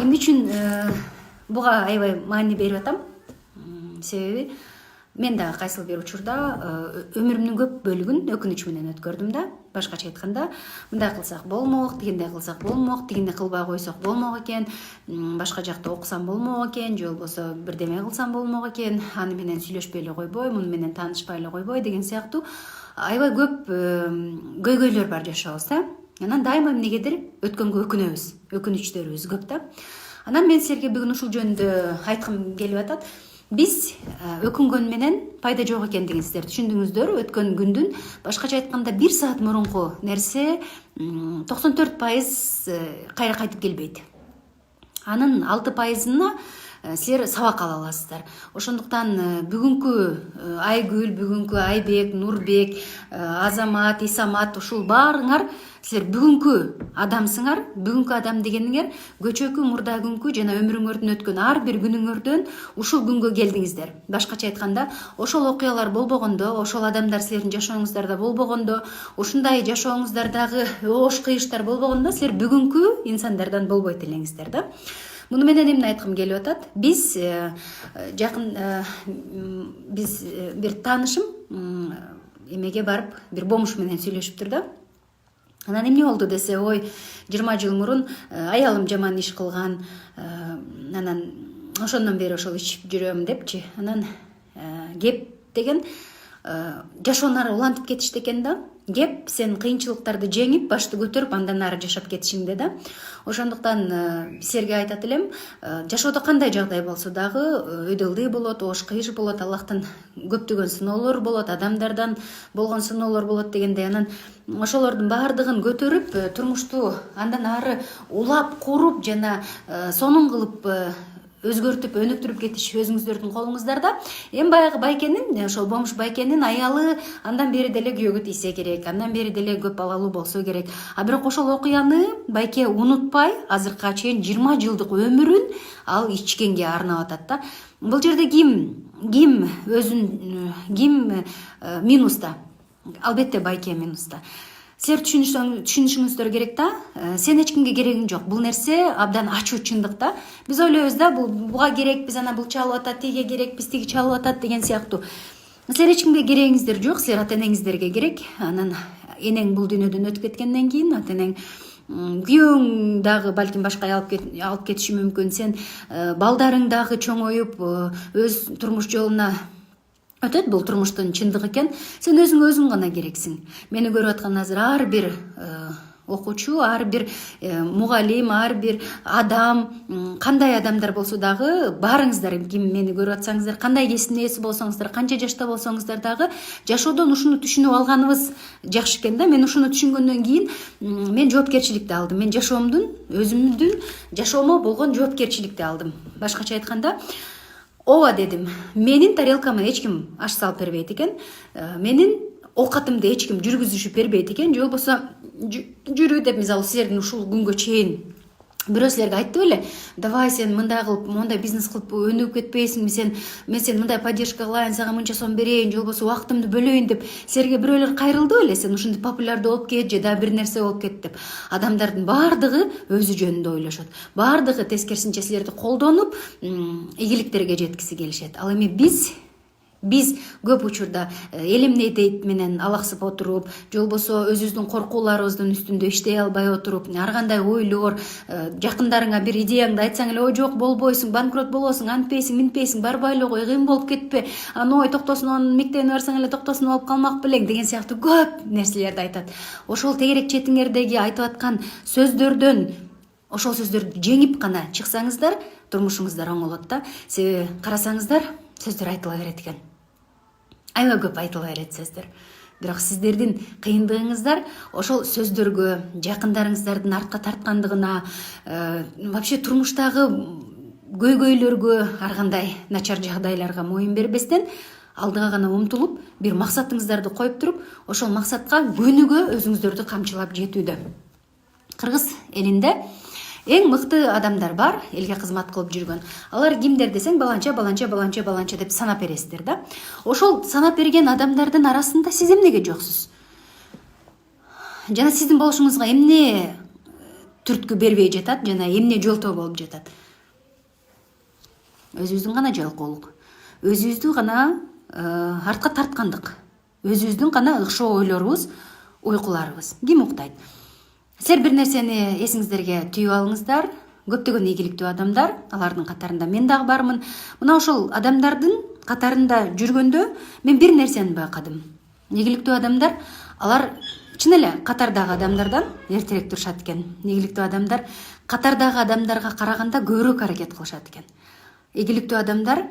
Эмне үчүн буга аябай маани берип атам? Себеби мен дагы кайсыл бир учурда өмүрүмдүн көп бөлүгүн өкүнүч менен өткөрдүм да. Башкача айтканда, мындай кылсак болмок, тигиндей кылсак болмок, тигиндей кылбай койсок болмок экен, башка жакта окусам болмок экен, же болбосо бирдеме кылсам болмок экен, аны менен сүйлөшпөй эле койбой, муну менен таанышпай эле койбой деген сыяктуу аябай көп көйгөйлөр бар жашообузда. Анан дайыма эмнегедир өткөнгө өкүнөбүз, өкүнүчтөрүбүз көп да. Анан мен силерге бүгүн ушул жөнүндө айткым келип атат. Биз өкүнгөн менен пайда жок экендигин сиздер түшүндүңүздөр. Өткөн күндүн башкача айтканда 1 саат мурунку нерсе 94% кайра кайтып келбейт. Анын 6%-ына силер сабак ала аласыздар. Ошондуктан бүгүнкү Айгүл, бүгүнкү Айбек, Нурбек, Азамат, Исамат ушул баарыңар силер бүгүнкү адамсыңар. Бүгүнкү адам дегениңер көчөкү мурда күнкү жана өмүрүңөрдүн өткөн ар бир күнүңөрдөн ушул күнгө келдиңиздер. Башкача айтканда, ошол окуялар болбогондо, ошол адамдар силердин жашооңуздарда болбогондо, ушундай жашооңуздардагы оош кыйыштар болбогондо силер бүгүнкү инсандардан болбойт элеңиздер да. Муну менен эмне айткым келип атат? Биз бир таанышым эмеге барып, бир бомж менен сүйлөшүптүр да. Анан эмне болду десе, ой, 20 жыл мурун аялым жаман иш кылган, анан ошондон бери ошол ичип жүрөм депчи. Анан кеп деген жашоону улантып кетишти экен да. Кеп сен кыйынчылыктарды жеңип, башты көтөрүп, андан ары жашап кетишиңде да. Ошондуктан силерге айтат элем, жашоодо кандай жагдай болсо дагы өйдө ылдый болот, оош кыйыш болот, Аллахтан көптөгөн сыноолор болот, адамдардан болгон сыноолор болот дегендей. Анан ошолордун баардыгын көтөрүп, турмушту андан ары улап, куруп жана сонун кылып өзгөртүп, өнүктүрүп кетиш өзүңүздөрдүн колуңуздарда. Эми баягы байкенин, ошол бомж байкенин аялы андан бери деле күйөөгө тийсе керек, андан бери деле көп балалуу болсо керек. А бирок ошол окуяны байке унутпай, азыркыга чейин 20 жылдык өмүрүн ал ичкенге арнап атат да. Бул жерде ким минуста? Албетте байке минуста. Силер түшүнүшүңүздөр керек да. Сен эч кимге керегиң жок. Бул нерсе абдан ачуу чындык да. Биз ойлойбуз да, буга керек, биз ана бул чалып атат, тиге керек, биз тиги чалып атат деген сыяктуу. Силер эч кимге керегиңиздер жок, силер ата энеңиздерге керек. Анан энең бул дүйнөдөн өтүп кеткенден кийин ата энең, күйөөң дагы балким башка алып кетиши мүмкүн. Сен балдарың дагы чоңоюп өз турмуш жолуна өтөт. Бул турмуштун чындыгы экен. Сен өзүң гана керексиң. Мени көрүп аткан азыр ар бир окуучу, ар бир мугалим, ар бир адам, кандай адамдар болсо дагы, баарыңыздар, ким мени көрүп атсаңыздар, кандай кесиптин ээси болсоңуздар, канча жашта болсоңуздар дагы жашоодон ушуну түшүнүп алганыбыз жакшы экен да. Мен ушуну түшүнгөндөн кийин мен жоопкерчиликти алдым. Мен өзүмдүн жашоомо болгон жоопкерчиликти алдым. Башкача айтканда, ооба дедим, менин тарелкама эч ким аш салып бербейт экен, менин оокатымды эч ким жүргүзүшүп бербейт экен, же болбосо жүрүү деп, мисалы силердин ушул күнгө чейин бирөө силерге айтты беле, давай сен мындай кылып, мондай бизнес кылып өнүгүп кетпейсиңби, мен сен мындай поддержка кылайын, сага мынча сом берейин, же болбосо убактымды бөлөйүн деп силерге бирөөлөр кайрылды беле, сен ушундай популярдуу болуп кет же да бир нерсе болуп кет деп. Адамдардын баардыгы өзү жөнүндө ойлошот. Баардыгы тескерисинче силерди колдонуп, ийгиликтерге жеткиси келишет. Ал эми биз көп учурда эл эмне дейт менен алаксып отуруп, же болбосо өзүбүздүн коркууларыбыздын үстүндө иштей албай отуруп, ар кандай ойлор, жакындарыңа бир идеяңды айтсаң эле, ой жок болбойсуң, банкрот болосуң, антпейсиң, минтпейсиң, барбай эле кой, кыйын болуп кетпе, ой токтосун мектебине барсаң эле токтосун алып калмак белең деген сыяктуу көп нерселерди айтат. Ошол тегерек четиңердеги айтып аткан сөздөрдөн, ошол сөздөрдү жеңип гана чыксаңыздар, турмушуңуздар оңолот да. Себеби карасаңыздар, сөздөр айтыла берет экен. Аябай көп айтыла берет сөздөр. Бирок сиздердин кыйындыгыңыздар ошол сөздөргө, жакындарыңыздардын артка тарткандыгына, вообще турмуштагы көйгөйлөргө, ар кандай начар жагдайларга моюн бербестен, алдыга гана умтулуп, бир максатыңыздарды коюп туруп, ошол максатка күнүгө өзүңүздөрдү камчылап жетүүдө. Кыргыз элинде эң мыкты адамдар бар, элге кызмат кылып жүргөн. Алар кимдер десең, баланча деп санап бересиздер да. Ошол санап берген адамдардын арасында сиз эмнеге жоксуз? Жана сиздин болушуңузга эмне түрткү бербей жатат жана эмне жолтоо болуп жатат. Өзүбүздүн гана жалкоолук, өзүбүздү гана артка тарткандык, өзүбүздүн гана ыкшоо ойлорубуз, уйкуларыбыз. Ким уктайт? Силер бир нерсени эсиңиздерге түйүп алыңыздар. Көптөгөн ийгиликтүү адамдар, алардын катарында мен дагы бармын. Мына ошол адамдардын катарында жүргөндө мен бир нерсени байкадым. Ийгиликтүү адамдар, алар чын эле катардагы адамдардан эртерээк турушат экен. Ийгиликтүү адамдар катардагы адамдарга караганда көбүрөөк аракет кылышат экен. Ийгиликтүү адамдар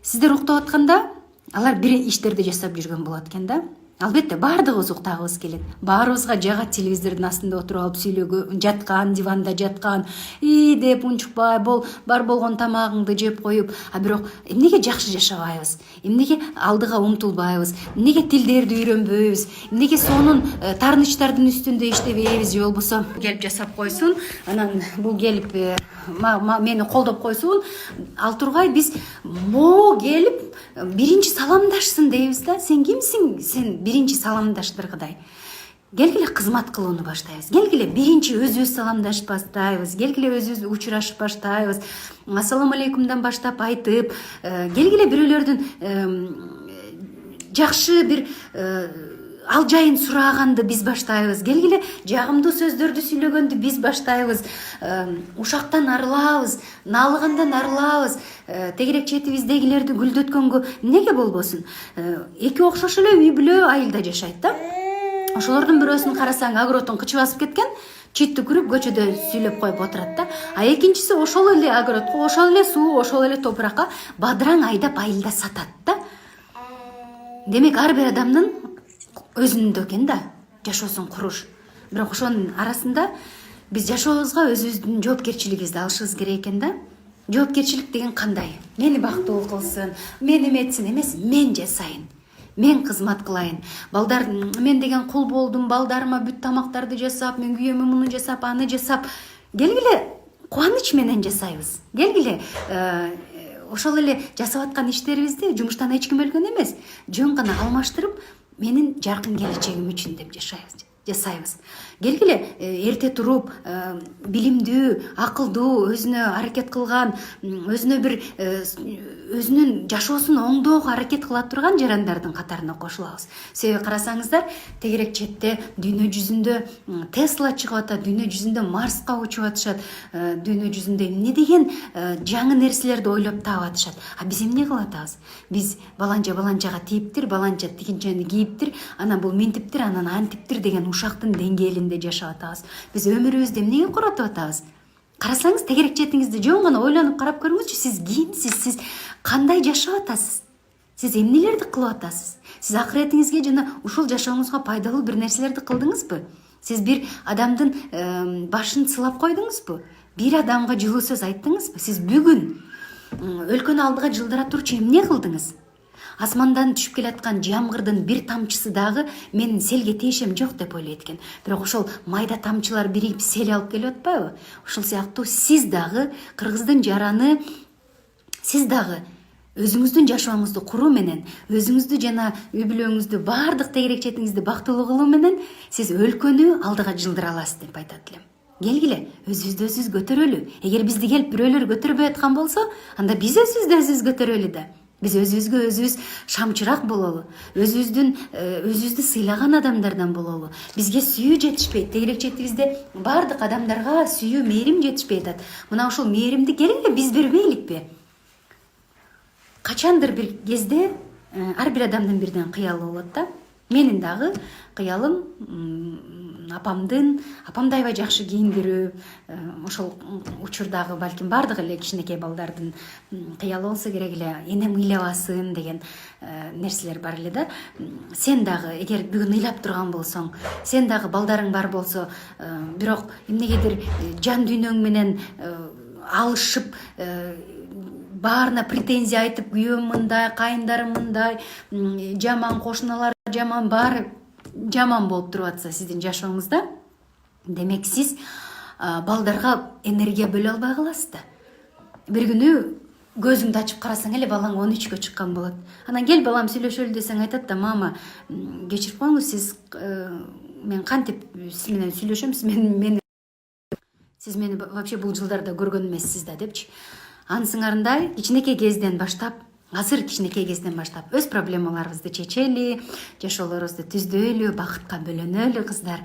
сиздер уктап атканда алар бир иштерди жасап жүргөн болот экен да. Албетте баардыгыбыз уктагыбыз келет. Баарыбызга жагат телевизордун астында отуруп алып сүйлөгө жаткан, диванда жаткан, деп унчукпай, бар болгон тамагыңды жеп коюп, а бирок эмнеге жакшы жашабайбыз? Эмнеге алдыга умтулбайбыз? Эмнеге тилдерди үйрөнбөйбүз? Эмнеге сонун таарынычтардын үстүндө иштебейбиз же болбосо келип жасап койсун, анан бул келип мени колдоп койсун, ал тургай биз могу келип биринчи саламдашсын дейбиз да. Сен кимсиң? Сен биринчи саламдаштыргыдай. Келгиле кызмат кылууну баштайбыз. Келгиле биринчи өзүбүз саламдашып баштайбыз. Келгиле өзүбүз учурашып баштайбыз. Ассаламу алейкумдан баштап айтып, келгиле бирөөлөрдүн жакшы бир ал жайын сураганды биз баштайбыз. Келгиле жагымдуу сөздөрдү сүйлөгөндү биз баштайбыз. Ушактан арылабыз, наалыгандан арылабыз. Тегерек четибиздегилерди гүлдөткөнгө эмнеге болбосун? Эки окшош эле үй бүлө айылда жашайт да. Ошолордун бирөөсүн карасаң огородун кычы басып кеткен, читти күрүп көчөдө сүйлөп коюп отурат да. А экинчиси ошол эле огородко, ошол эле суу, ошол эле топуракка бадыраң айдап айылда сатат да. Демек ар бир адамдын өзүндө экен да жашоосун куруш. Бирок ошонун арасында биз жашообузга өзүбүздүн жоопкерчилигибизди алышыбыз керек экен да. Жоопкерчилик деген кандай? Мени бактылуу кылсын, мен эметсин эмес, мен жасайын. Мен кызмат кылайын. Балдар, мен деген кул болдум, балдарыма бүт тамактарды жасап, мен күйөөмө муну жасап, аны жасап. Келгиле кубаныч менен жасайбыз. Келгиле ошол эле жасап аткан иштерибизди жумуштан эч ким өлгөн эмес, жөн гана алмаштырып, менин жаркын келечегим үчүн деп жасайбыз. Келгиле эрте туруп, билимдүү, акылдуу, өзүнө аракет кылган, өзүнө бир өзүнүн жашоосун оңдоого аракет кыла турган жарандардын катарына кошулабыз. Себеби карасаңыздар, тегерек четте дүйнө жүзүндө Тесла чыгып атат, дүйнө жүзүндө Марска учуп атышат, дүйнө жүзүндө эмне деген жаңы нерселерди ойлоп таап атышат. А биз эмне кылып атабыз? Биз баланчага тийиптир, баланча тигинчени кийиптир, анан бул минтиптир, анан антиптир деген ушактын деңгээлинде жашап атабыз. Биз өмүрүбүздү эмнеге коротуп атабыз? Карасаңыз, тегерек четиңизди жөн гана ойлонуп карап көрүңүзчү. Сиз кимсиз? Сиз кандай жашап атасыз? Сиз эмнелерди кылып атасыз? Сиз акыретиңизге жана ушул жашооңузга пайдалуу бир нерселерди кылдыңызбы? Сиз бир адамдын башын сылап койдуңузбу? Бир адамга жылуу сөз айттыңызбы? Сиз бүгүн өлкөнү алдыга жылдыра турчу эмне кылдыңыз? Асмандан түшүп келаткан жамгырдын бир тамчысы дагы менин селге тиешем жок деп ойлойт экен. Бирок ошол майда тамчылар бирип сел алып келип атпайбы? Ошол сыяктуу сиз дагы кыргыздын жараны, сиз дагы өзүңүздүн жашооңузду куруу менен, өзүңүздү жана үй бүлөңүздү, баардык тегерек четиңизди бактылуу кылуу менен сиз өлкөнү алдыга жылдыра аласыз деп айтат элем. Келгиле, өзүбүздү өзүбүз көтөрөлү. Эгер бизди келип бирөөлөр көтөрбөй аткан болсо, анда биз өзүбүздү өзүбүз көтөрөлү да. Биз өзүбүзгө өзүбүз шамчырак бололу, өзүбүздү сыйлаган адамдардан бололу. Бизге сүйүү жетишпейт. Тегерек четибизде баардык адамдарга сүйүү, мээрим жетишпей атат. Мына ошол мээримди келгиле биз бербейликпи? Качандыр бир кезде ар бир адамдын бирден кыялы болот да. Менин дагы кыялым апамды аябай жакшы кийиндирүү, ошол учурдагы балким баардык эле кичинекей балдардын кыялы болсо керек эле, энем ыйлабасын деген нерселер бар эле да. Сен дагы эгер бүгүн ыйлап турган болсоң, сен дагы балдарың бар болсо, бирок эмнегедир жан дүйнөң менен алышып, баарына претензия айтып, күйөөм мындай, кайындарым мындай, жаман кошуналар жаман, баары жаман болуп туруп атса сиздин жашооңузда, демек сиз балдарга энергия бөлө албай каласыз да. Бир күнү көзүңдү ачып карасаң эле балаң 13кө чыккан болот. Анан кел балам сүйлөшөлү десең айтат да, мама, кечирип коюңуз, сиз мен кантип сиз менен сүйлөшөм, сиз мени сиз мени вообще бул жылдарда көргөн эмессиз да депчи. Анысыңарындай кичинекей кезден баштап, азыр кичинекей кезден баштап өз проблемаларыбызды чечели, жашоолорубузду түздөйлү, бакытка бөлөнөлү кыздар.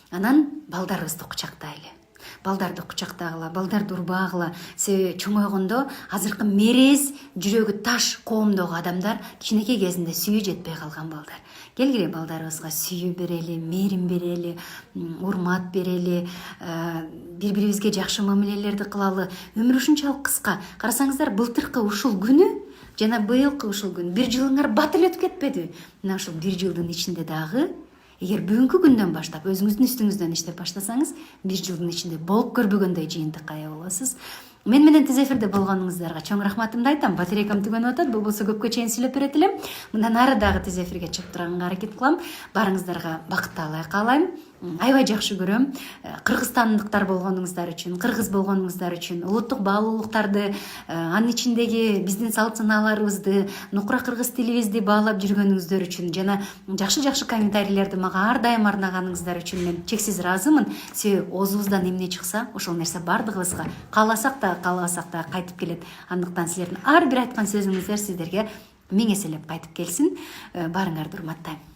Анан балдарыбызды кучактайлы. Балдарды кучактагыла, балдарды урбагыла. Себеби чоңойгондо азыркы мерез, жүрөгү таш коомдогу адамдар кичинекей кезинде сүйүү жетпей калган балдар. Келгиле балдарыбызга сүйүү берели, мээрим берели, урмат берели, бири-бирибизге жакшы мамилелерди кылалы. Өмүр ушунчалык кыска. Карасаңыздар, былтыркы ушул күнү жана быйылкы ушул күн 1 жылыңар бат эле өтүп кетпеди. Мына ушул 1 жылдын ичинде дагы эгер бүгүнкү күндөн баштап өзүңүздүн үстүңүздөн иштеп баштасаңыз, 1 жылдын ичинде болуп көрбөгөндөй жыйынтыкка ээ болосуз. Мен менен тез эфирде болгонуңуздарга чоң рахматымды айтам. Батарейкам түгөнүп атат. Болбосо көпкө чейин сүйлөп берет элем. Мындан ары дагы тез эфирге чыгып турганга аракет кылам. Барыңыздарга бакыттуулук каалайм. Аябай жакшы көрөм. Кыргызстандыктар болгонуңуздар үчүн, кыргыз болгонуңуздар үчүн, улуттук баалуулуктарды, анын ичиндеги биздин салт санааларыбызды, нукура кыргыз тилибизди баалап жүргөнүңүздөр үчүн жана жакшы комментарийлерди мага ар дайым арнаганыңыздар үчүн мен чексиз ыраазымын. Себеби оозубуздан эмне чыкса, ошол нерсе бардыгыбызга кааласак да, каалабасак да кайтып келет. Андыктан силердин ар бир айткан сөзүңүздөр сиздерге миң эселеп кайтып келсин. Баарыңарды урматтайм.